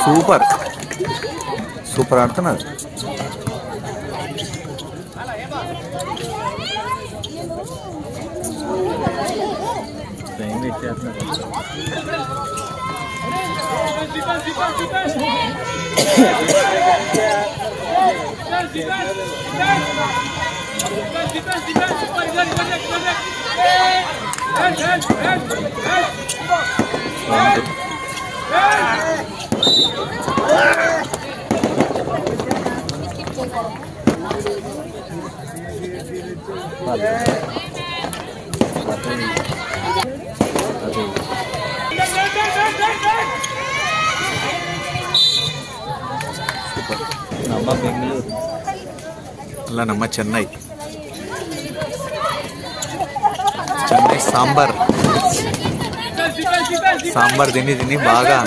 Super super ఆడుతున్నారు. ನಮ್ಮ ಬೆಂಗಳೂರು ಅಲ್ಲ, ನಮ್ಮ ಚೆನ್ನೈ ಸಾಂಬಾರ್ ಸಾಂಬಾರ್ ತಿನ್ನಿ బాగా.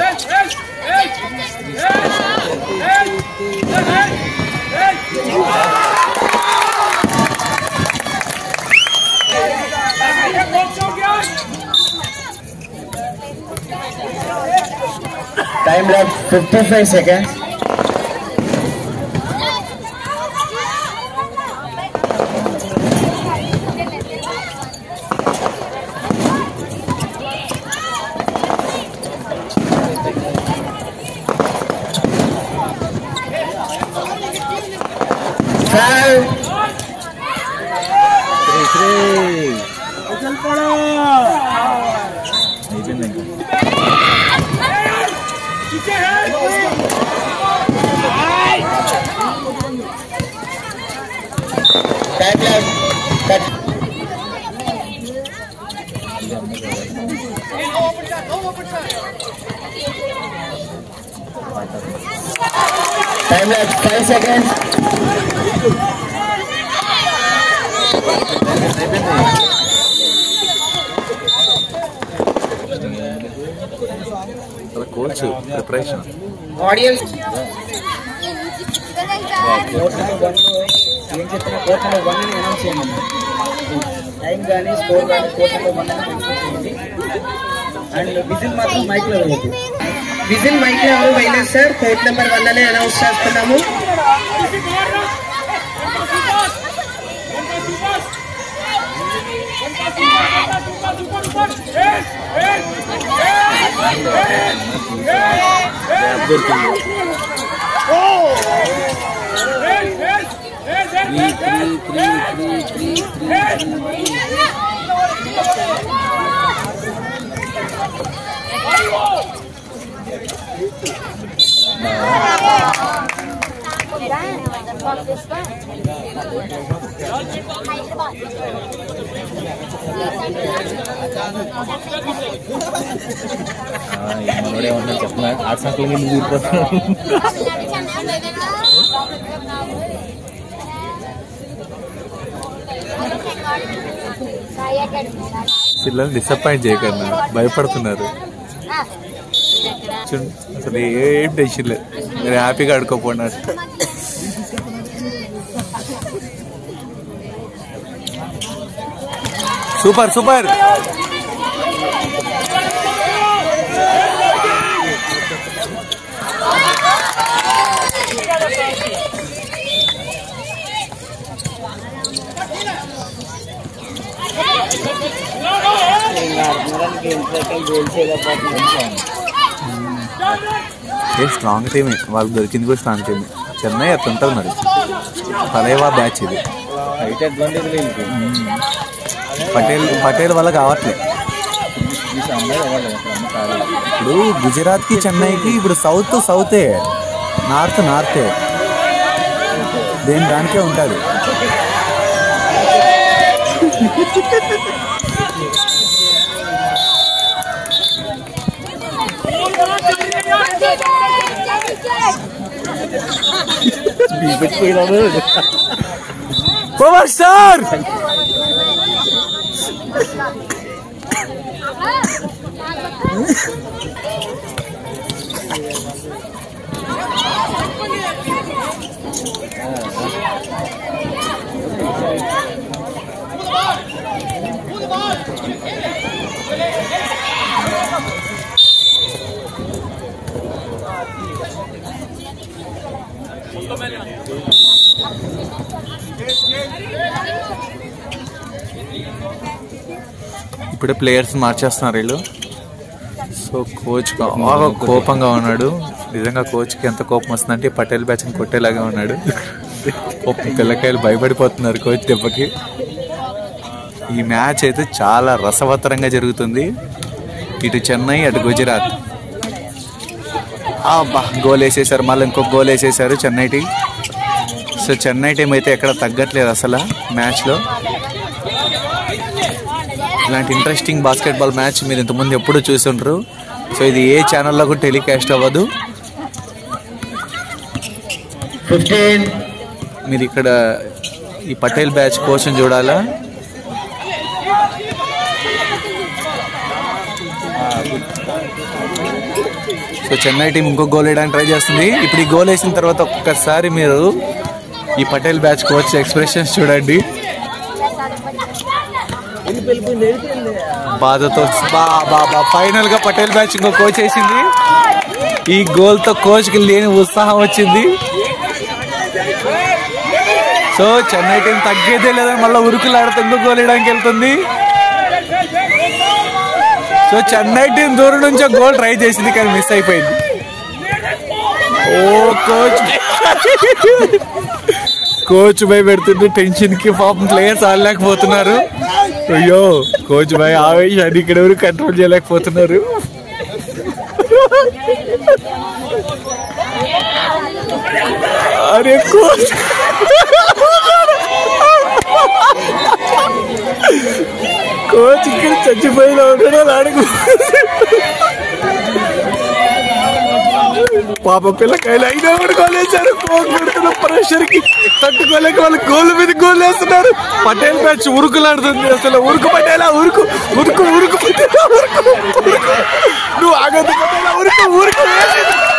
Time left 55 seconds. Time left 5 seconds. Coach preparation. Audience. Time gaani score gaani court lo 1 ani and whistle మాత్రం మైక్ లో వేయొద్దు. విజిల్ మైక్ లో ఎవరు వేయలేదు సార్. కోర్ట్ నెంబర్ 1 అనే అనౌన్స్ చేస్తున్నాము. మనోడే ఉన్నా చెప్తున్నా ఆర్ట్స్ అంకుల్ మీద ఊరిపోతున్నాడు. పిల్లలు డిసప్పాయింట్ చేయకన్నా భయపడుతున్నారు. అసలు ఏం టెన్షన్ లేదు, మీరు హ్యాపీగా ఆడుకోపోయినారు. Super super. స్ట్రాంగ్ టీమే, వాళ్ళకి దొరికింది కూడా స్ట్రాంగ్ టీమే. చెన్నై అట్లా ఉంటుంది మరి, పలేవా బ్యాచ్ ఇది. పటేల్ వల్ల కావట్లేదు. ఇప్పుడు గుజరాత్కి చెన్నైకి ఇప్పుడు సౌతే, నార్తే దానికే ఉంటుంది. పవర్ స్టార్ ఇప్పుడే ప్లేయర్స్ మార్చేస్తున్నారు వీళ్ళు. సో కోచ్ బాగా కోపంగా ఉన్నాడు. నిజంగా కోచ్కి ఎంత కోపం వస్తుందంటే పటేల్ బ్యాచ్ని కొట్టేలాగా ఉన్నాడు. పిల్లకాయలు భయపడిపోతున్నారు కోచ్ దెబ్బకి. ఈ మ్యాచ్ అయితే చాలా రసవత్తరంగా జరుగుతుంది. ఇటు చెన్నై, అటు గుజరాత్. గోల్ వేసేసారు, మళ్ళీ ఇంకొక గోల్ వేసేసారు Chennai team. So Chennai team అయితే ఎక్కడ తగ్గట్లేదు అసలు మ్యాచ్లో. ఇలాంటి ఇంట్రెస్టింగ్ బాస్కెట్బాల్ మ్యాచ్ మీరు ఇంతకుముందు ఎప్పుడు చూసి ఉంటారు. సో ఇది ఏ ఛానల్లో కూడా టెలికాస్ట్ అవ్వదు. మీరు ఇక్కడ ఈ పటేల్ బ్యాచ్ కోసం చూడాలా. సో చెన్నై టీం ఇంకొక గోల్ వేయడానికి ట్రై చేస్తుంది. ఇప్పుడు ఈ గోల్ వేసిన తర్వాత ఒక్కసారి మీరు ఈ పటేల్ బ్యాచ్ కోచ్ ఎక్స్ప్రెషన్స్ చూడండి. బాధతో ఫైనల్ గా పటేల్ బ్యాచ్ ఇంకో కోచ్ వేసింది. ఈ గోల్ తో కోచ్ కి లేని ఉత్సాహం వచ్చింది. సో చెన్నై టీం తగ్గేదే లేదని మళ్ళీ ఉరుకులాడుతూ ఇంకో గోల్ వేయడానికి వెళ్తుంది. సో చెన్నై టీం దూరం నుంచి ఒక గోల్ ట్రై చేసింది కానీ మిస్ అయిపోయింది. కోచ్ భయ పెడుతుంటే టెన్షన్ కి పాపం ప్లేయర్స్ ఆడలేకపోతున్నారు. అయ్యో కోచ్ భయ ఆవేశాన్ని ఇక్కడ ఎవరు కంట్రోల్ చేయలేకపోతున్నారు. అరే కోచ్ ఇక్కడ చచ్చిపోయినా ఉంటాడు అడుగు. పాప పిల్లకాయలు అయినా కూడా గోల్ వేశారు. కొడుతున్న ప్రెషర్ కి తట్టుకోలేక వాళ్ళు గోల్ మీద గోల్ వేస్తున్నారు. పటేల్ బ్యాచ్ ఉరుకులాడుతుంది. అసలు ఉరుకు పటేలా, ఉరుకు ఉరుకు ఉరుకు పటేలా, ఉరుకు నువ్వు ఆగొద్దు పటేలా, ఉరుకు ఉరుకు.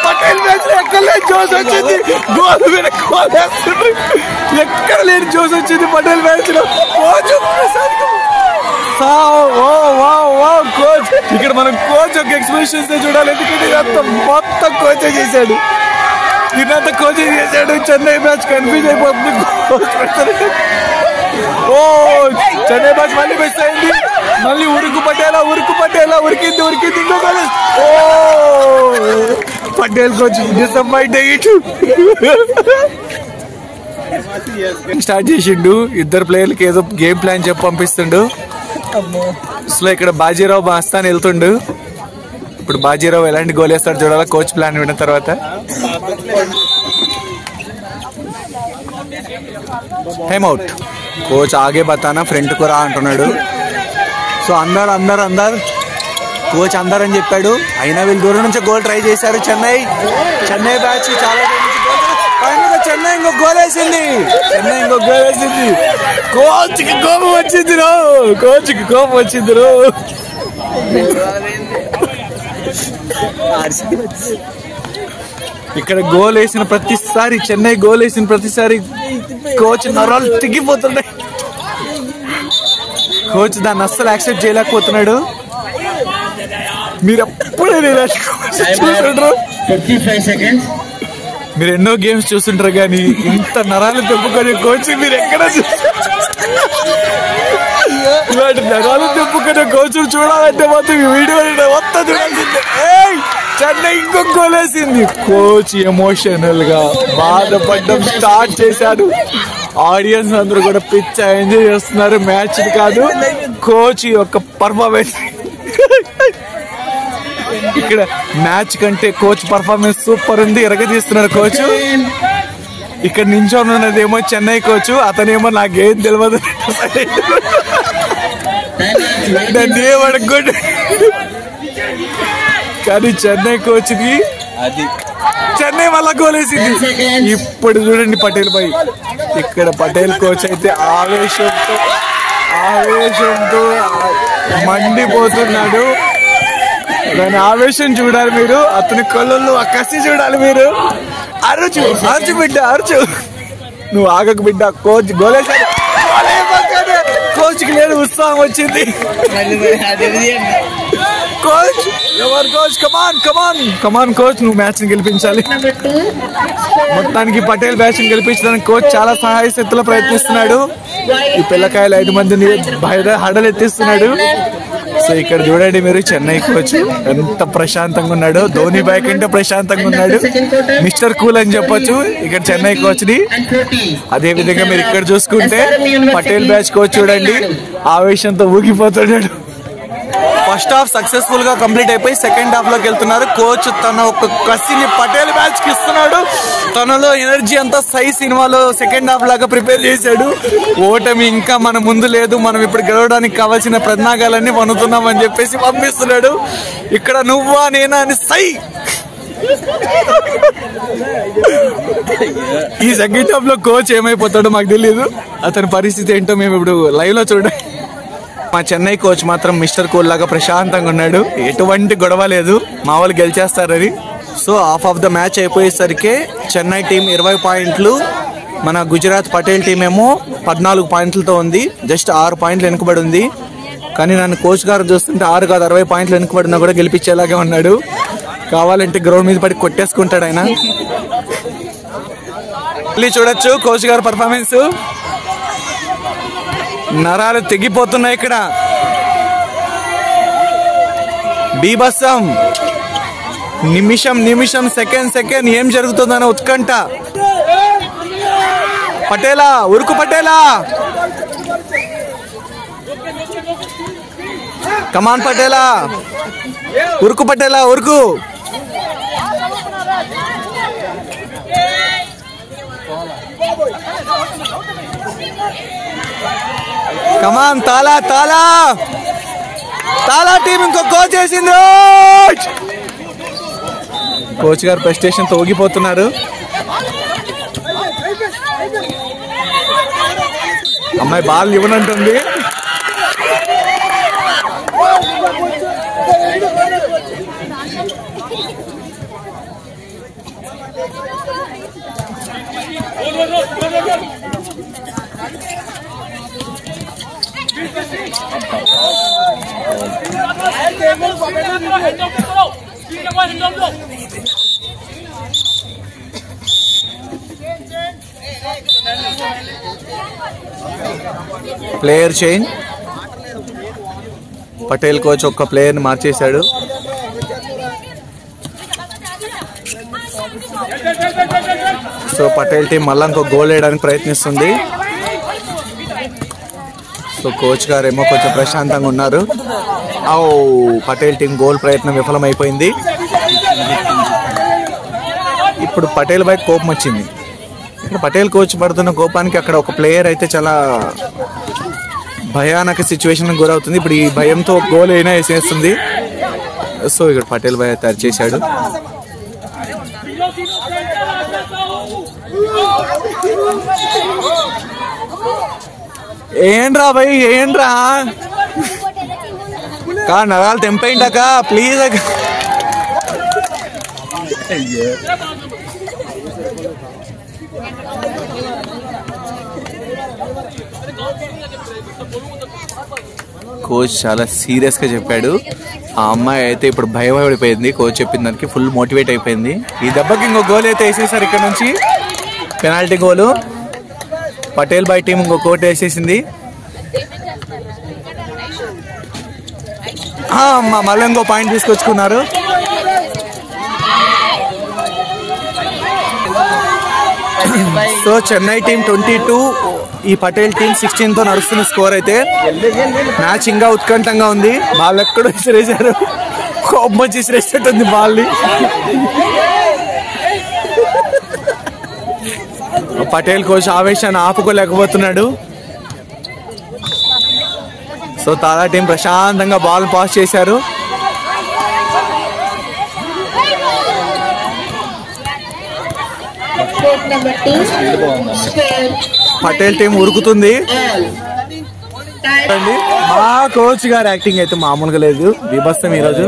పటేల్ బ్యాచ్ ఎక్కడ లేని జోష్ వచ్చింది. గోల్ మీద గోల్ వేస్తుంది. ఎక్కడ లేని జోష్ వచ్చింది పటేల్ బ్యాచ్ లో. కోచ్ ఇక్కడ మనం కోచ్ ఒక ఎక్స్ప్రెషన్స్ చూడాలి. ఎందుకంటే ఇదంతా మొత్తం కోచే చేశాడు. దీనంతా కోచే చేశాడు. చెన్నై మ్యాచ్ కన్ఫ్యూజ్ అయిపోతుంది. చెన్నై మ్యాచ్ మళ్ళీ మిస్ అయింది. మళ్ళీ ఉరుకు పటేలా ఉరికింది ఇంకో కాలేజ్. పటేల్ కోచ్ డిసప్పాయింట్ అయ్యిండు. స్టార్ట్ చేసిండు. ఇద్దరు ప్లేయర్లకి ఏదో గేమ్ ప్లాన్ చెప్పి పంపిస్తుండు. అసలు ఇక్కడ బాజీరావు మస్తాన్ వెళ్తుండు. ఇప్పుడు బాజీరావు ఎలాంటి గోల్ వేస్తాడు చూడాలా కోచ్ ప్లాన్ విన్న తర్వాత. Time out. కోచ్ ఆగే బతానా ఫ్రంట్ కు రా అంటున్నాడు. సో అందరు కోచ్ అందరని చెప్పాడు. అయినా వీళ్ళు దూరం నుంచి గోల్ ట్రై చేశారు. చెన్నై బ్యాచ్ చాలా చెన్నై ఇంకొక గోల్ వేసింది. కోచ్ కి కోపం వచ్చింది రో. ఇక్కడ గోల్ వేసిన ప్రతిసారి చెన్నై గోల్ వేసిన ప్రతిసారి కోచ్ నరాలు తిగ్గిపోతున్నాయి. కోచ్ దాన్ని అస్సలు యాక్సెప్ట్ చేయలేకపోతున్నాడు. మీరు ఎప్పుడే చూస్తుంటారు. మీరు ఎన్నో గేమ్స్ చూస్తుంటారు కానీ ఇంత నరాలు తెప్పుకొని కోచ్ మీరు ఎక్కడ ఇలాంటి నరాలు తెప్పుకునే కోచ్ చూడాలంటే మాత్రం ఈ వీడియో మొత్తం చూడాల్సిందే. చెన్నై ఇంకొక గోల్ వేసింది. కోచ్ ఎమోషనల్ గా బాధపడడం స్టార్ట్ చేశాడు. ఆడియన్స్ అందరూ కూడా పిచ్చ ఎంజాయ్ చేస్తున్నారు. మ్యాచ్ కాదు, కోచ్ యొక్క పర్ఫార్మెన్స్. ఇక్కడ మ్యాచ్ కంటే కోచ్ పర్ఫార్మెన్స్ సూపర్ ఉంది. ఎరగదీస్తున్నారు కోచ్. ఇక్కడ నించొని ఉన్నదేమో చెన్నై కోచ్, అతనేమో నాకేం తెలియదు నన్ను ఏమడగొట్టు. కానీ చెన్నై కోచ్ కి అది చెన్నై వల్ల గోల్ వేసింది. ఇప్పుడు చూడండి పటేల్ భాయ్, ఇక్కడ పటేల్ కోచ్ అయితే ఆవేశంతో మండిపోతున్నాడు. దాని ఆవేశం చూడాలి మీరు, అతని కళ్ళల్లో ఆ కసి చూడాలి మీరు. అరచు బిడ్డ అరచు, నువ్వు ఆగకు బిడ్డ. కోచ్ గోలేశాడు. కోచ్ కి లేదు ఉత్సాహం వచ్చింది. కోచ్ ఎవరు కోచ్? కమాన్ కోచ్, నువ్వు మ్యాచ్ ని గెలిపించాలి. మొత్తానికి పటేల్ మ్యాచ్ ని గెలిపించడానికి కోచ్ చాలా సహాయ శక్తులు ప్రయత్నిస్తున్నాడు. ఈ పిల్లకాయలు 5 మందిని హడలు ఎత్తిస్తున్నాడు. సో ఇక్కడ చూడండి మీరు, చెన్నై కోచ్ ఎంత ప్రశాంతంగా ఉన్నాడు. ధోని బాయ్ కంటే ప్రశాంతంగా ఉన్నాడు. మిస్టర్ కూల్ అని చెప్పొచ్చు ఇక్కడ చెన్నై కోచ్ ని. అదే విధంగా మీరు ఇక్కడ చూసుకుంటే పటేల్ బ్యాచ్ కోచ్ చూడండి, ఆవేశంతో ఊగిపోతున్నాడు. ఫస్ట్ హాఫ్ సక్సెస్ఫుల్ గా కంప్లీట్ అయిపోయి సెకండ్ హాఫ్ లోకి వెళ్తున్నారు. కోచ్ తన ఒక కసిని పటేల్ బ్యాచ్ కి ఇస్తున్నాడు. తనలో ఎనర్జీ అంతా సై సినిమాలో సెకండ్ హాఫ్ లాగా ప్రిపేర్ చేశాడు. ఓటమి ఇంకా మన ముందు లేదు, మనం ఇప్పుడు గెలవడానికి కావాల్సిన ప్రజ్ఞాగాలన్నీ పనుతున్నాం అని చెప్పేసి పంపిస్తున్నాడు. ఇక్కడ నువ్వా నేనా అని సై. ఈ సెకండ్ హాఫ్ లో కోచ్ ఏమైపోతాడో మాకు తెలియదు. అతని పరిస్థితి ఏంటో మేము ఇప్పుడు లైవ్ లో చూడండి. మా చెన్నై కోచ్ మాత్రం మిస్టర్ కూల్ లాగా ప్రశాంతంగా ఉన్నాడు. ఎటువంటి గొడవ లేదు, మా వాళ్ళు గెలిచేస్తారని. So half of the match అయిపోయేసరికి చెన్నై టీం 20 పాయింట్లు, మన గుజరాత్ పటేల్ టీం ఏమో 14 పాయింట్లతో ఉంది. జస్ట్ 6 పాయింట్లు వెనుకబడి ఉంది. కానీ నన్ను కోచ్ గారు చూస్తుంటే 6 కాదు 60 పాయింట్లు వెనుకబడినా కూడా గెలిపించేలాగే ఉన్నాడు. కావాలంటే గ్రౌండ్ మీద పడి కొట్టేసుకుంటాడు ఆయన. మళ్ళీ చూడొచ్చు కోచ్ గారు పర్ఫార్మెన్స్. నరాలు తెగిపోతున్నాయి ఇక్కడ. బీభత్సం. నిమిషం సెకండ్ ఏం జరుగుతుందన్న ఉత్కంఠ. పటేలా ఉరుకు, పటేలా కమాన్, పటేలా ఉరుకు, పటేలా ఉరుకు. కమాన్, తాలా టీం ఇంకో కోచ్ వేసింది. కోచ్ గారు ప్రెస్టేషన్ తోగిపోతున్నారు. అమ్మాయి బాల్ ఇవ్వనంటుంది. Player change. పటేల్ కోచ్ ఒక్క ప్లేయర్ ని మార్చేశాడు. సో పటేల్ టీం మళ్ళా ఇంకో గోల్ వేయడానికి ప్రయత్నిస్తుంది. సో కోచ్ గారు ఏమో కొంచెం ప్రశాంతంగా ఉన్నారు. పటేల్ టీం గోల్ ప్రయత్నం విఫలమైపోయింది. ఇప్పుడు పటేల్ పై కోపం వచ్చింది. ఇక్కడ పటేల్ కోచ్ పడుతున్న కోపానికి అక్కడ ఒక ప్లేయర్ అయితే చాలా భయానక సిచ్యువేషన్ గురవుతుంది. ఇప్పుడు ఈ భయంతో గోల్ అయినా వేసేస్తుంది. సో ఇక్కడ పటేల్ భాయ్ తయారు చేశాడు. ఏంట్రా భయ్, ఏంట్రా కా నరాలు తెంపేంటాక ప్లీజ్. కోచ్ చాలా సీరియస్ గా చెప్పాడు. ఆ అమ్మాయి అయితే ఇప్పుడు భయపడిపోయింది. కోచ్ చెప్పిన దానికి ఫుల్ మోటివేట్ అయిపోయింది. ఈ దెబ్బకి ఇంకో గోల్ అయితే వేసేసారు ఇక్కడ నుంచి, పెనాల్టీ గోలు. పటేల్ బాయ్ టీం ఇంకో కోట్ వేసేసింది. మళ్ళీ ఇంకో పాయింట్ తీసుకొచ్చుకున్నారు. సో చెన్నై టీం 22, ఈ పటేల్ టీం 16తో నడుస్తున్న స్కోర్ అయితే. మ్యాచ్ ఇంకా ఉత్కంఠంగా ఉంది. బాల్ ఎక్కడో విసిరేశారు, కోపం వచ్చి విసిరేసినట్టుంది బాల్ని. పటేల్ కోచ్ ఆవేశాన్ని ఆపుకోలేకపోతున్నాడు. సో తారా టీం ప్రశాంతంగా బాల్ పాస్ చేశారు. పటేల్ టీం ఉరుకుతుంది. మా కోచ్ గారి యాక్టింగ్ అయితే మామూలుగా లేదు, బీభత్సం ఈరోజు.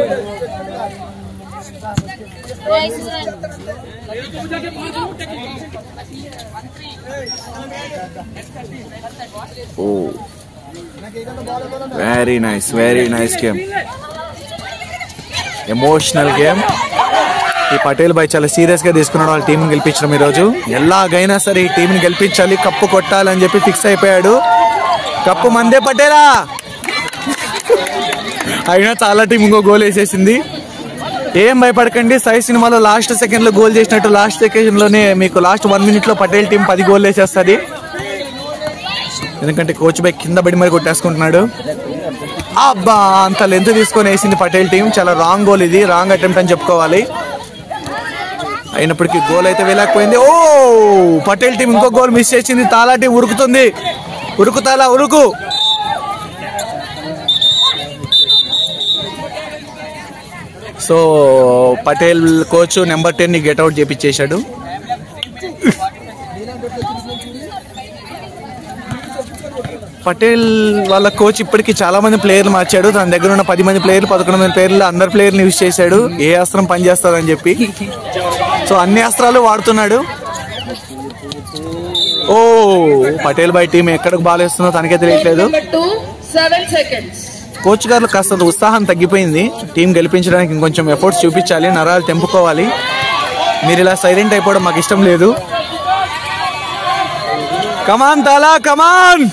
Very nice game, emotional game. ఈ పటేల్ బాయ్ చాలా సీరియస్ గా తీసుకున్నాడు వాళ్ళ టీం గెలిపించడం. ఈరోజు ఎలాగైనా సరే ఈ టీం ని గెలిపించాలి, కప్పు కొట్టాలని చెప్పి ఫిక్స్ అయిపోయాడు. కప్పు మందే పటేలా. అయినా చాలా టీం ఇంకో గోల్ వేసేసింది. ఏం భయపడకండి, సాయి సినిమాలో లాస్ట్ సెకండ్ లో గోల్ చేసినట్టు లాస్ట్ సెకండ్ లోనే మీకు లాస్ట్ 1 minute లో పటేల్ టీం 10 goals వేసేస్తుంది. ఎందుకంటే కోచ్ బాయ్ కింద పడి మరి కొట్టేసుకుంటున్నాడు. అబ్బా, అంత లెంత్ తీసుకొని వేసింది పటేల్ టీం. చాలా రాంగ్ గోల్, ఇది రాంగ్ అటెంప్ట్ అని చెప్పుకోవాలి. అయినప్పటికీ గోల్ అయితే వెళ్ళకపోయింది. ఓ, పటేల్ టీం ఇంకో గోల్ మిస్ చేసింది. తాలా టీం ఉరుకుతుంది. ఉరుకుతాలా ఉరుకు. సో పటేల్ కోచ్ నెంబర్ 10 ని గెట్అవుట్ చేపించేశాడు. పటేల్ వాళ్ళ కోచ్ ఇప్పటికి చాలా మంది ప్లేయర్లు మార్చాడు. తన దగ్గర ఉన్న 10 మంది ప్లేయర్లు 11 మంది ప్లేయర్లు అందరు ప్లేయర్ని యూజ్ చేశాడు, ఏ అస్త్రం పనిచేస్తుందని చెప్పి. సో అన్ని అస్త్రాలు వాడుతున్నాడు. ఓ, పటేల్ బాయ్ టీం ఎక్కడికి బాల్ వేస్తుందో తనకే తెలియట్లేదు. కోచ్ గారు కాస్త ఉత్సాహం తగ్గిపోయింది. టీం గెలిపించడానికి ఇంకొంచెం ఎఫర్ట్స్ చూపించాలి, నరాలు తెంపుకోవాలి. మీరు ఇలా సైలెంట్ అయిపోవడం మాకు ఇష్టం లేదు. కమాన్ తాలా, కమాన్.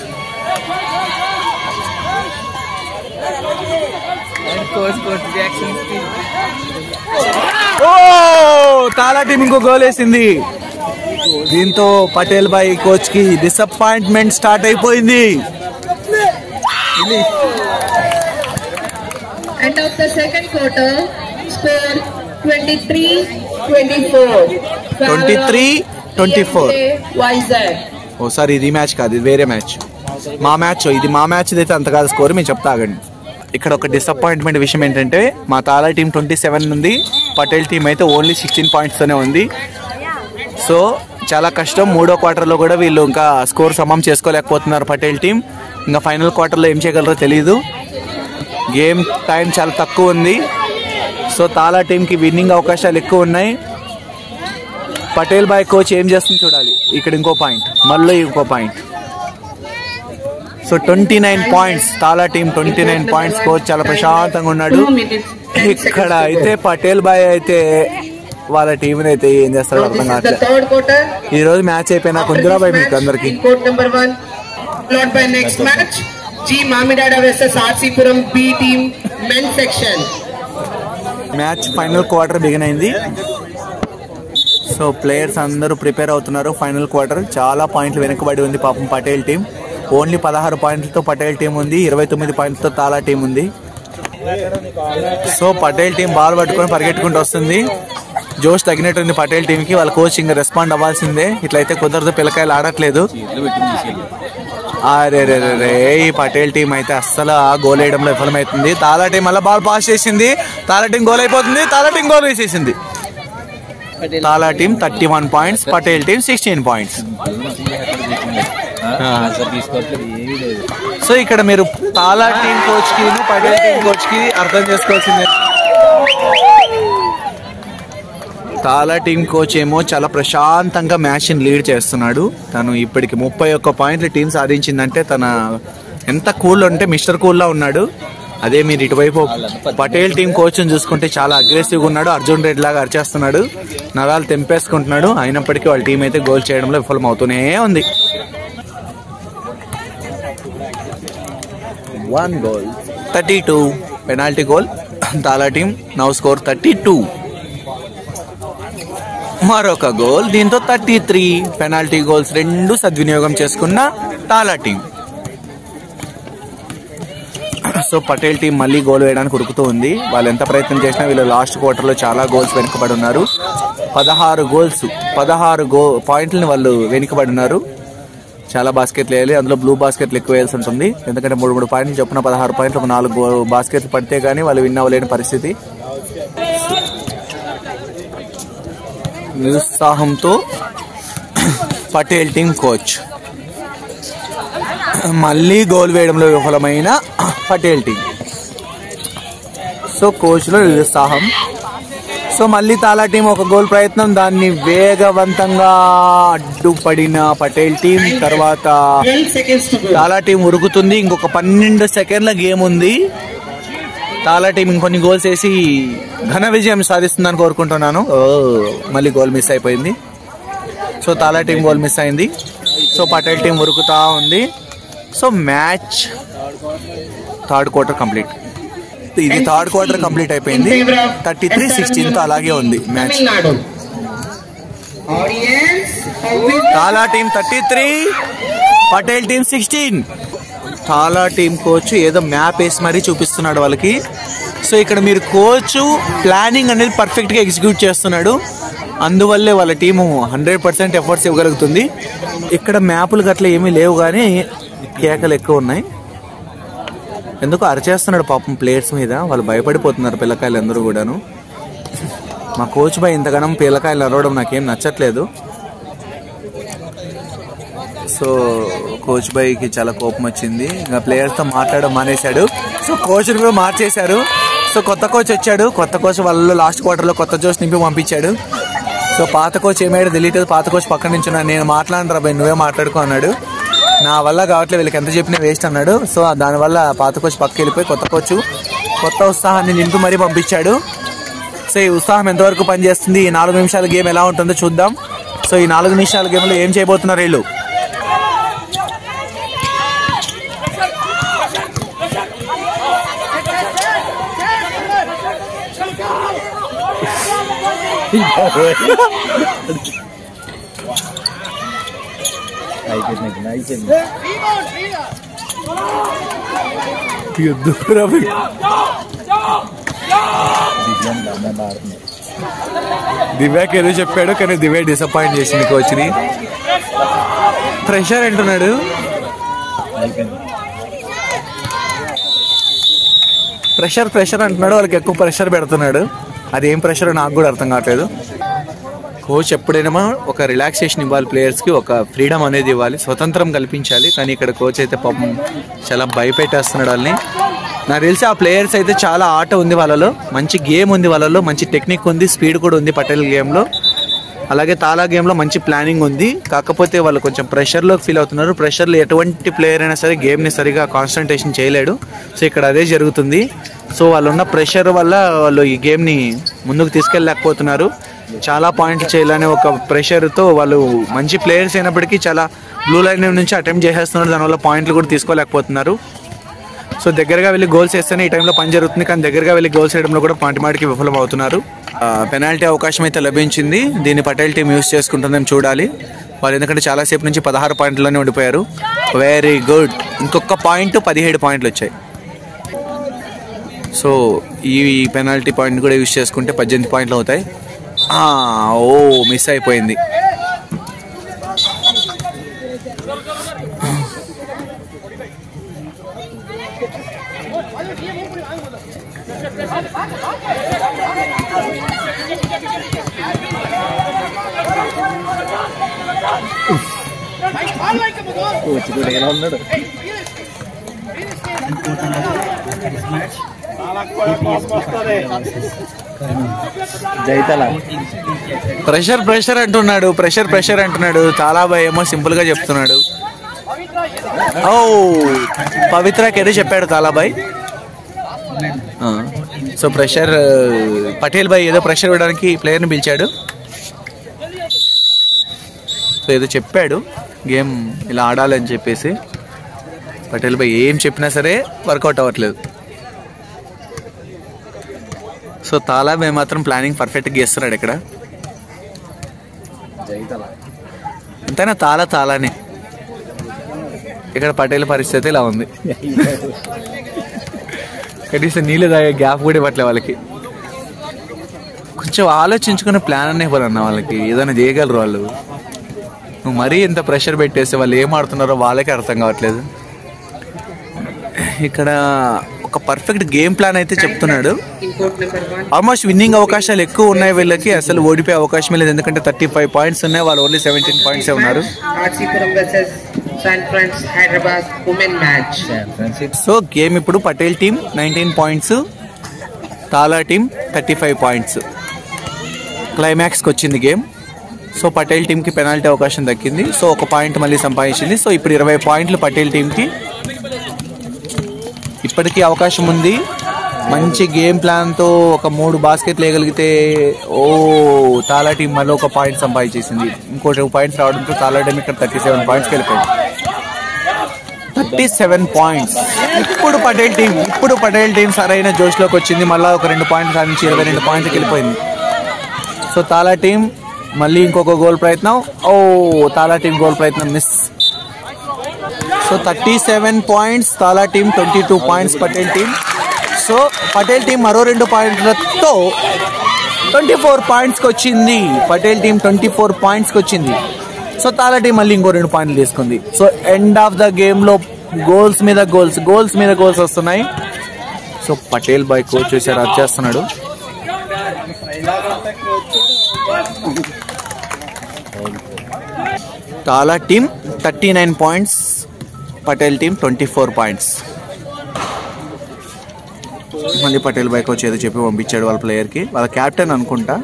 ఓ, తాలా టీం ఇంకో గోల్ వేసింది. దీంతో పటేల్ బాయ్ కోచ్ కి డిసప్పాయింట్మెంట్ స్టార్ట్ అయిపోయింది. End of the second quarter, score 23-24. 23-24. Vizag. ఓసారి ఇది మ్యాచ్ కాదు, ఇది వేరే మ్యాచ్. మా మ్యాచ్ ఇది, మా మ్యాచ్ అయితే అంత కాదు స్కోర్. మేము చెప్తా ఆగండి. ఇక్కడ ఒక డిసప్పాయింట్మెంట్ విషయం ఏంటంటే మా తాలా టీం 27 ఉంది, పటేల్ టీం అయితే ఓన్లీ 16 points-తోనే ఉంది. సో చాలా కష్టం. 3వ క్వార్టర్లో కూడా వీళ్ళు ఇంకా స్కోర్ సమం చేసుకోలేకపోతున్నారు పటేల్ టీం. ఇంకా ఫైనల్ క్వార్టర్లో ఏం చేయగలరో తెలీదు. గేమ్ టైం చాలా తక్కువ ఉంది. సో తాలా టీంకి విన్నింగ్ అవకాశాలు ఎక్కువ ఉన్నాయి. పటేల్ బాయ్ కోచ్ ఏం చేస్తుంది చూడాలి. ఇక్కడ ఇంకో పాయింట్, మళ్ళీ ఇంకో పాయింట్. సో 29 points, తాలా టీం 29 points. కోచ్ చాలా ప్రశాంతంగా ఉన్నాడు. ఇక్కడ అయితే పటేల్ బాయ్ అయితే వాళ్ళ టీం అయితే ఏం చేస్తారో అర్థం కావట్లేదు. ఈ రోజు మ్యాచ్ అయిపోయినా కొంచెం బాయ్ మీకు అందరికి. మ్యాచ్ ఫైనల్ క్వార్టర్ బిగిన్ అయింది. సో ప్లేయర్స్ అందరూ ప్రిపేర్ అవుతున్నారు. ఫైనల్ క్వార్టర్ చాలా పాయింట్లు వెనుకబడి ఉంది పాపం పటేల్ టీం. ఓన్లీ 16 points-తో పటేల్ టీం ఉంది, 29 points-తో తాలా టీం ఉంది. సో పటేల్ టీం బాల్ పట్టుకొని పరిగెట్టుకుంటూ వస్తుంది. జోష్ తగ్గినట్టుంది పటేల్ టీంకి. వాళ్ళ కోచ్ ఇంకా రెస్పాండ్ అవ్వాల్సిందే. ఇట్లయితే కుదరదు, పిల్లకాయలు ఆడట్లేదు. అరే రే రే, ఈ పటేల్ టీం అయితే అస్సలు గోల్ వేయడంలో విఫలమవుతుంది. తాలా టీం మళ్ళీ బాల్ పాస్ చేసింది. తాలా టీం గోల్ అయిపోతుంది. తాలా టీం గోల్ వేసేసింది. Tala team 31 points, Patel team 16 points. So ఇక్కడ మీరు తాలా టీం కోచ్ కి పటేల్ టీం కోచ్ కి అర్థం చేసుకోవాల్సిందే. తాలా టీం కోచ్ ఏమో చాలా ప్రశాంతంగా మ్యాచ్ ని లీడ్ చేస్తున్నాడు. తను ఇప్పటికి 31 points టీం సాధించిందంటే తన ఎంత కూల్ అంటే మిస్టర్ కూల్ లా ఉన్నాడు. అదే మీరు ఇటువైపు పటేల్ టీం కోచ్ ని చూసుకుంటే చాలా అగ్రెసివ్ గా ఉన్నాడు. అర్జున్ రెడ్డి లాగా అరిచేస్తున్నాడు, నరాలు తెంపేసుకుంటున్నాడు. అయినప్పటికీ వాళ్ళ టీం అయితే గోల్ చేయడంలో విఫలం అవుతూనే ఉంది. 1 goal, 32. పెనాల్టీ గోల్ తాలా టీం. Now score 32. మరొక గోల్, దీంతో 33. పెనాల్టీ గోల్స్ 2 సద్వినియోగం చేసుకున్న తాలా టీం. సో పటేల్ టీం మళ్ళీ గోల్ వేయడానికి ఉరుకుతూ ఉంది. వాళ్ళు ఎంత ప్రయత్నం చేసినా వీళ్ళు లాస్ట్ క్వార్టర్లో చాలా గోల్స్ వెనుకబడి ఉన్నారు. 16 పాయింట్లని వాళ్ళు వెనుకబడి ఉన్నారు. చాలా బాస్కెట్లు వేయాలి, అందులో బ్లూ బాస్కెట్లు ఎక్కువ వేయాల్సి ఉంటుంది. ఎందుకంటే 3 పాయింట్లు చొప్పున 16 పాయింట్లు, 4 బాస్కెట్లు పడితే కానీ వాళ్ళు విన్ అవ్వలేని పరిస్థితి. నిరుత్సాహంతో పటేల్ టీం కోచ్ మళ్ళీ గోల్ వేయడంలో విఫలమైన పటేల్ టీం. సో కోచ్లో నిరుత్సాహం. సో మళ్ళీ తాలా టీం ఒక గోల్ ప్రయత్నం, దాన్ని వేగవంతంగా అడ్డుపడిన పటేల్ టీం. తర్వాత తాలా టీం ఉరుకుతుంది. ఇంకొక 12 సెకండ్ల గేమ్ ఉంది. తాలా టీం ఇంకొన్ని గోల్స్ వేసి ఘన విజయం సాధిస్తుందని కోరుకుంటున్నాను. మళ్ళీ గోల్ మిస్ అయిపోయింది. సో తాలా టీం గోల్ మిస్ అయింది. సో పటేల్ టీం ఉరుకుతా ఉంది. So match third quarter complete. ఇది థర్డ్ క్వార్టర్ కంప్లీట్ అయిపోయింది. 33-16 అలాగే ఉంది మ్యాచ్. తాలా టీం 33, పటేల్ టీం 16. తాలా టీం కోచ్ ఏదో మ్యాప్ వేసి మరీ చూపిస్తున్నాడు వాళ్ళకి. సో ఇక్కడ మీరు కోచ్ ప్లానింగ్ అనేది పర్ఫెక్ట్గా ఎగ్జిక్యూట్ చేస్తున్నాడు. అందువల్లే వాళ్ళ టీము 100% ఎఫర్ట్స్ ఇవ్వగలుగుతుంది. ఇక్కడ మ్యాపులు గట్లా ఏమీ లేవు, కానీ కేకలు ఎక్కువ ఉన్నాయి. ఎందుకు అరచేస్తున్నాడు పాపం ప్లేయర్స్ మీద. వాళ్ళు భయపడిపోతున్నారు పిల్లకాయలు అందరూ కూడాను. మా కోచ్ బాయ్ ఇంతగానం పిల్లకాయలు అరవడం నాకేం నచ్చట్లేదు. సో కోచ్ బాయ్కి చాలా కోపం వచ్చింది. ఇంకా ప్లేయర్స్తో మాట్లాడడం మానేశాడు. సో కోచ్ని కూడా మార్చేశారు. సో కొత్త కోచ్ వచ్చాడు. కొత్త కోచ్ వాళ్ళు లాస్ట్ క్వార్టర్లో కొత్త జోష్ నింపి పంపించాడు. సో పాత కోచ్ ఏమైనా తెలియదు. పాత కోచ్ పక్కన నుంచి నేను మాట్లాడరా బాయ్, నువ్వే మాట్లాడుకో అన్నాడు. నా వల్ల కావట్లేదు, వీళ్ళకి ఎంత చెప్పినా వేస్ట్ అన్నాడు. సో దానివల్ల పాత కోచ్ పక్కకి వెళ్ళిపోయి కొత్త కోచ్ కొత్త ఉత్సాహాన్ని నింపి మరీ పంపించాడు. సో ఈ ఉత్సాహం ఎంతవరకు పనిచేస్తుంది, ఈ 4 నిమిషాల గేమ్ ఎలా ఉంటుందో చూద్దాం. సో ఈ 4 నిమిషాల గేమ్లో ఏం చేయబోతున్నారు వీళ్ళు. దివ్యాకి ఏదో చెప్పాడు, కానీ దివ్య డిసప్పాయింట్ చేసింది కోచ్ని. ప్రెషర్ అంటున్నాడు. ప్రెషర్ అంటున్నాడు. వాళ్ళకి ఎక్కువ ప్రెషర్ పెడుతున్నాడు. అదేం ప్రెషర్ నాకు కూడా అర్థం కావట్లేదు. కోచ్ ఎప్పుడైనా ఒక రిలాక్సేషన్ ఇవ్వాలి, ప్లేయర్స్కి ఒక ఫ్రీడమ్ అనేది ఇవ్వాలి, స్వతంత్రం కల్పించాలి. కానీ ఇక్కడ కోచ్ అయితే పాపం చాలా భయపెట్టేస్తున్నాడు వాళ్ళని. నాకు తెలిసి ఆ ప్లేయర్స్ అయితే చాలా ఆట ఉంది వాళ్ళలో, మంచి గేమ్ ఉంది వాళ్ళలో, మంచి టెక్నిక్ ఉంది, స్పీడ్ కూడా ఉంది పటేల్ గేమ్లో. అలాగే తాలా గేమ్లో మంచి ప్లానింగ్ ఉంది. కాకపోతే వాళ్ళు కొంచెం ప్రెషర్లోకి ఫీల్ అవుతున్నారు. ప్రెషర్లో ఎటువంటి ప్లేయర్ అయినా సరే గేమ్ని సరిగా కాన్సన్ట్రేషన్ చేయలేడు. సో ఇక్కడ అదే జరుగుతుంది. సో వాళ్ళు ఉన్న ప్రెషర్ వల్ల వాళ్ళు ఈ గేమ్ని ముందుకు తీసుకెళ్ళలేకపోతున్నారు. చాలా పాయింట్లు చేయాలనే ఒక ప్రెషర్తో వాళ్ళు మంచి ప్లేయర్స్ అయినప్పటికీ చాలా బ్లూ లైన్ నుంచి అటెంప్ట్ చేసేస్తున్నారు. దానివల్ల పాయింట్లు కూడా తీసుకోలేకపోతున్నారు. సో దగ్గరగా వెళ్ళి గోల్స్ వేస్తేనే ఈ టైంలో పని జరుగుతుంది, కానీ దగ్గరగా వెళ్ళి గోల్స్ వేయడంలో కూడా మాటిమాటికి విఫలం అవుతున్నారు. పెనాల్టీ అవకాశం అయితే లభించింది. దీన్ని పటేల్ టీం యూజ్ చేసుకుంటుందని చూడాలి వాళ్ళు, ఎందుకంటే చాలాసేపు నుంచి 16 పాయింట్లోనే ఉండిపోయారు. Very good. ఇంకొక పాయింట్ 17 పాయింట్లు వచ్చాయి. సో ఈ పెనాల్టీ పాయింట్ కూడా యూజ్ చేసుకుంటే 18 పాయింట్లు అవుతాయి. మిస్ అయిపోయింది. ప్రెషర్ అంటున్నాడు. ప్రెషర్ అంటున్నాడు. చాలా భయమో సింపుల్ గా చెప్తున్నాడు. పవిత్రకి ఏదో చెప్పాడు తాలాబాయ్. సో ప్రెషర్ పటేల్ బాయ్ ఏదో ప్రెషర్ ఇవ్వడానికి ప్లేయర్ని పిలిచాడు. సో ఏదో చెప్పాడు గేమ్ ఇలా ఆడాలని చెప్పేసి. పటేల్ బాయ్ ఏం చెప్పినా సరే వర్కౌట్ అవ్వట్లేదు. సో తాలాబే మాత్రం ప్లానింగ్ పర్ఫెక్ట్గా చేస్తున్నాడు ఇక్కడ. అంతేనా తాలానే. ఇక్కడ పటేల్ పరిస్థితి ఇలా ఉంది. కనీసం నీళ్ళు తాగే గ్యాప్ కూడా ఇవ్వట్లే వాళ్ళకి. కొంచెం ఆలోచించుకునే ప్లాన్ అనే ఇవ్వాలన్న వాళ్ళకి. ఏదైనా చేయగలరు వాళ్ళు. నువ్వు మరీ ఇంత ప్రెషర్ పెట్టేస్తే వాళ్ళు ఏం ఆడుతున్నారో వాళ్ళకే అర్థం కావట్లేదు. ఇక్కడ ఒక పర్ఫెక్ట్ గేమ్ ప్లాన్ అయితే చెప్తున్నాడు. ఆల్మోస్ట్ విన్నింగ్ అవకాశాలు ఎక్కువ ఉన్నాయి వీళ్ళకి. అసలు ఓడిపోయే అవకాశం లేదు, ఎందుకంటే 35 పాయింట్స్ ఉన్నాయి, వాళ్ళు ఓన్లీ 17 పాయింట్స్ ఉన్నారు. సో గేమ్ ఇప్పుడు పటేల్ టీం 19 పాయింట్స్, తాలా టీం 35 పాయింట్స్. క్లైమాక్స్కి వచ్చింది గేమ్. సో పటేల్ టీంకి పెనాల్టీ అవకాశం దక్కింది. సో ఒక పాయింట్ మళ్ళీ సంపాదించింది. సో ఇప్పుడు 20 పాయింట్లు పటేల్ టీంకి. ఇప్పటికీ అవకాశం ఉంది. మంచి గేమ్ ప్లాన్తో ఒక 3 బాస్కెట్లు వేయగలిగితే తాలా టీం మళ్ళీ ఒక పాయింట్ సంపాదించేసింది. ఇంకో 2 పాయింట్స్ రావడంతో తాలా టీం ఇక్కడ 37 పాయింట్స్కి వెళ్ళిపోయింది. 37 పాయింట్స్. ఇప్పుడు పటేల్ టీం సరైన జోష్లోకి వచ్చింది. మళ్ళీ ఒక 2 పాయింట్లు సాధించి 22 పాయింట్కి వెళ్ళిపోయింది. సో తాలా టీం మళ్ళీ ఇంకొక గోల్ ప్రయత్నం. తాలా టీం గోల్ ప్రయత్నం మిస్. సో 37 పాయింట్స్ తాలా team, 22 points Patel team. So Patel team మరో 2 పాయింట్లతో 24 పాయింట్స్కి వచ్చింది. పటేల్ టీం 24 పాయింట్స్కి వచ్చింది. సో తాలా టీం మళ్ళీ ఇంకో 2 పాయింట్లు తీసుకుంది. సో ఎండ్ ఆఫ్ ద గేమ్లో గోల్స్ మీద గోల్స్ వస్తున్నాయి. సో పటేల్ బాయ్ కోచ్ చేశారు, అది చేస్తున్నాడు. తాలా team 39 points, Patel team 24 points. మళ్ళీ పటేల్ బైక్ వచ్చి ఏదో చెప్పి పంపించాడు వాళ్ళ ప్లేయర్కి. వాళ్ళ క్యాప్టెన్ అనుకుంటా.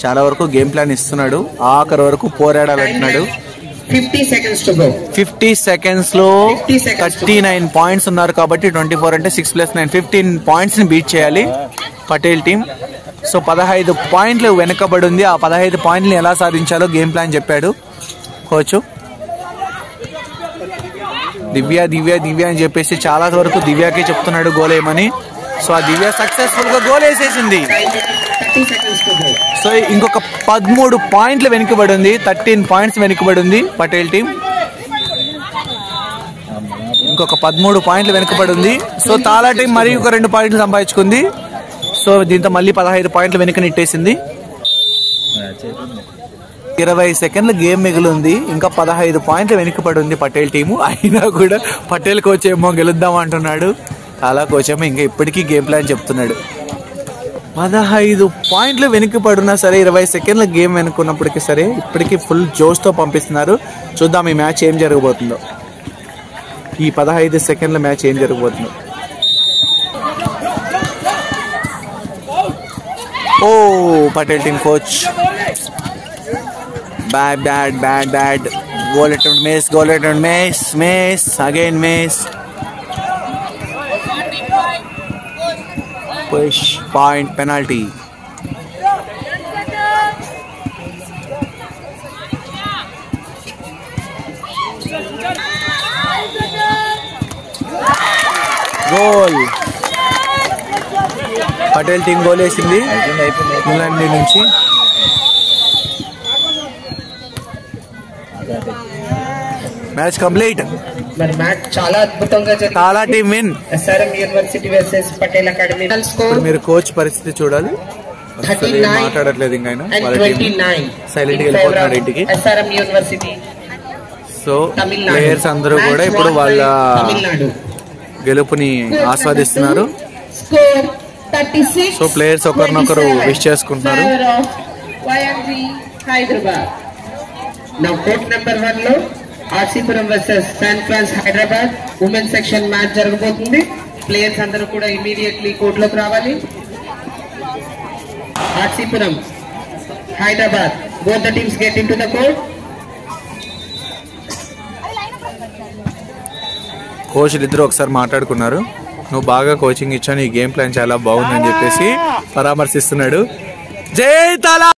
చాలా వరకు గేమ్ ప్లాన్ ఇస్తున్నాడు. ఆఖరి వరకు పోరాడాలంటున్నాడు. 50 సెకండ్స్ లో 39 పాయింట్స్ ఉన్నారు కాబట్టి 24 అంటే 6 + 9 15 పాయింట్స్ ని బీట్ చేయాలి పటేల్ టీం. సో 15 పాయింట్లు వెనకబడి ఉంది. ఆ 15 పాయింట్లను ఎలా సాధించాలో గేమ్ ప్లాన్ చెప్పాడు కోచ్. దివ్య అని చెప్పేసి చాలా వరకు దివ్యాకే చెప్తున్నాడు గోల్ వేయమని. సో ఆ దివ్య సక్సెస్ఫుల్ గా గోల్ వేసేసింది. సో ఇంకొక 13 పాయింట్లు వెనుకబడి ఉంది. 13 పాయింట్స్ వెనుకబడి ఉంది పటేల్ టీం. ఇంకొక 13 పాయింట్లు వెనుకబడి ఉంది. సో తాలా టీం మరి ఒక 2 పాయింట్లు సంపాదించుకుంది. సో దీంతో మళ్ళీ 15 పాయింట్లు వెనుక నెట్టేసింది. 20 సెకండ్ల గేమ్ మిగిలింది. ఇంకా 15 పాయింట్లు వెనుకబడి ఉంది పటేల్ టీము. అయినా కూడా పటేల్ కోచ్ ఏమో గెలుద్దాం అంటున్నాడు. అలా కోచ్ ఏమో ఇంకా ఇప్పటికీ గేమ్ ప్లాన్ చెప్తున్నాడు. 15 పాయింట్లు వెనుకబడినా సరే 20 సెకండ్ల గేమ్ వెనుకున్నప్పటికీ సరే ఇప్పటికీ ఫుల్ జోష్తో పంపిస్తున్నారు. చూద్దాం ఈ మ్యాచ్ ఏం జరగబోతుందో. ఈ 15 సెకండ్ల మ్యాచ్ ఏం జరగబోతుందో. Patel team coach bad goal attempt miss again miss push point penalty. goal. Patel team goal వేసింది ఇంగ్లాండ్ నుంచి. Match complete. మరి మ్యాచ్ చాలా అద్భుతంగా జరిగింది. తాలా team win. SRM university versus Patel academy. ఇప్పుడు మీరు కోచ్ పరిస్థితి చూడాలి. మాట్లాడట్లేదు ఇంకా సైలెంట్ గా వెళ్ళిపోతున్నాడు ఇంటికి. SRM university. సో ప్లేయర్స్ అందరూ కూడా ఇప్పుడు వాళ్ళ గెలుపుని ఆస్వాదిస్తున్నారు. సో ప్లేయర్స్ ఒకరినొకరు విష్ చేసుకుంటున్నారు. నా కోర్ట్ నెంబర్ 1 లో RC Puram versus St Francis Hyderabad women section match జరగబోతుంది. ప్లేయర్స్ అందరూ కూడా ఇమీడియట్లీ కోర్టులోకి రావాలి. RC Puram Hyderabad both the teams get into the court. కోచ్లు ఇద్దరు ఒకసారి మాట్లాడుకున్నారు. నువ్వు బాగా కోచింగ్ ఇచ్చావు, నీ గేమ్ ప్లాన్ చాలా బాగుందని చెప్పేసి పరామర్శిస్తున్నాడు. జై తాలా.